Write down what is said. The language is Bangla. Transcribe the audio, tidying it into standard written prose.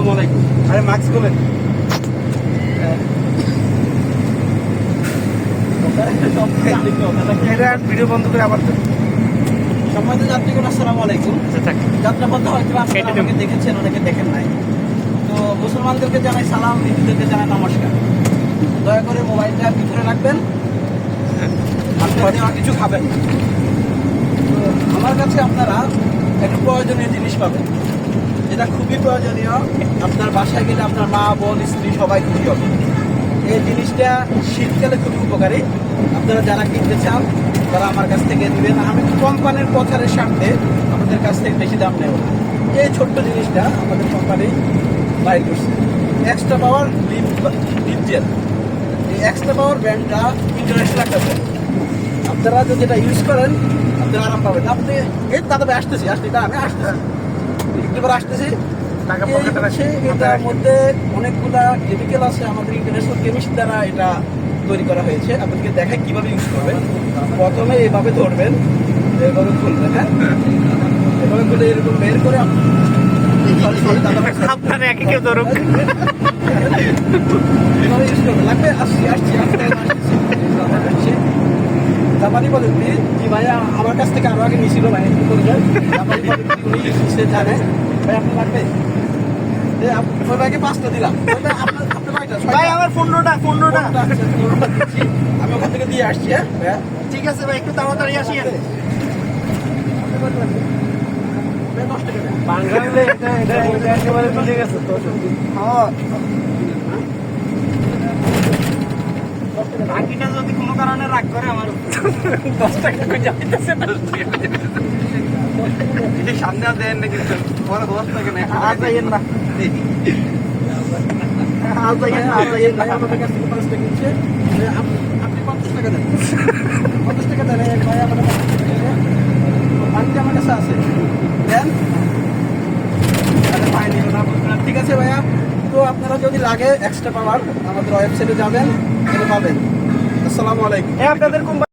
আসসালামু আলাইকুম। আরে মাস্ক খোলেন। ভিডিও বন্ধ করে আবার সম্মানিত যাত্রীগণ আসসালামু আলাইকুম। যাত্রাপথে হয়তো আপনারা আমাকে দেখেছেন, অনেকে দেখেন নাই। তো মুসলমানদেরকে জানাই সালাম, হিন্দুদেরকে জানাই নমস্কার। দয়া করে মোবাইলটা ভিতরে রাখবেন, আপনারা কিছু খাবেন। তো আমার কাছে আপনারা একটা প্রয়োজনীয় জিনিস পাবেন, যেটা খুবই প্রয়োজনীয়। আপনার বাসায় গেলে আপনার মা, বোন, স্ত্রী সবাই খুশি হবে। এই জিনিসটা শীতকালে খুবই উপকারী। আপনারা যারা কিনতে চান তারা আমার কাছ থেকে নেবেন। আমি কোম্পানির প্রচারের স্বার্থে আমাদের কাছ থেকে বেশি দাম নেব। এই ছোট্ট জিনিসটা আমাদের কোম্পানি বাইর করছে, এক্সট্রা পাওয়ার লিপ জেল। এই এক্সট্রা পাওয়ার ব্র্যান্ডটা ইন্টারন্যাশনাল একটা ব্র্যান্ড। আপনারা যদি এটা ইউজ করেন আপনারা আরাম পাবেন। আপনি এই দাদা আসতেছি আমি আসতেছি, একটু করে আসতেছি। এটার মধ্যে অনেকগুলা কেমিক্যাল আছে, আমাদের ইন্টারন্যাশনাল কেমিস্ট দ্বারা এটা তৈরি করা হয়েছে। আপনাদেরকে দেখায় কিভাবে ইউজ করবেন। প্রথমে এইভাবে ধরবেন, এইভাবে খুলবেন, হ্যাঁ, এভাবে খুলে এরকম বের করে আপনার একে কেউ ধরুক এভাবে ইউজ করবেন। লাগবে আসছি জাপানি প্রযুক্তি। জি ভাইয়া আমার কাছ থেকে আরো আগে নিয়েছিল ভাই, একটু করে জাপানি প্রযুক্তি উনি সে জানে। ভাই আপনার লাগবে? ওই ভাইকে 5টা দিলাম। ভাই আমার 15টা আমি ওখান থেকে দিয়ে আসছি। হ্যাঁ ঠিক আছে ভাই, একটু তাড়াতাড়ি আসিয়েন। বাঙালি এটা একেবারে মিলে গেছে তো। বাকিটা যদি কোনো কারণে রাগ করে আমার 10 টাকা করে যাইতেছে, 10 টাকা সামনে আর দেন না, কিন্তু 10 টাকা নেই। আজ যাইয়েন না, আমাদের কাছ থেকে 5 টাকা কিনছে। আপনি 50 টাকা দেন, 50 টাকা দেন ভাই। আমাদের 50 টাকা দেন, বাকিটা আমার কাছে আছে, দেন। ঠিক আছে ভাইয়া। তো আপনারা যদি লাগে এক্সট্রা পাওয়ার আমাদের ওয়েবসাইটে যাবেন, পাবেন। আসসালামু আলাইকুম। আপনাদের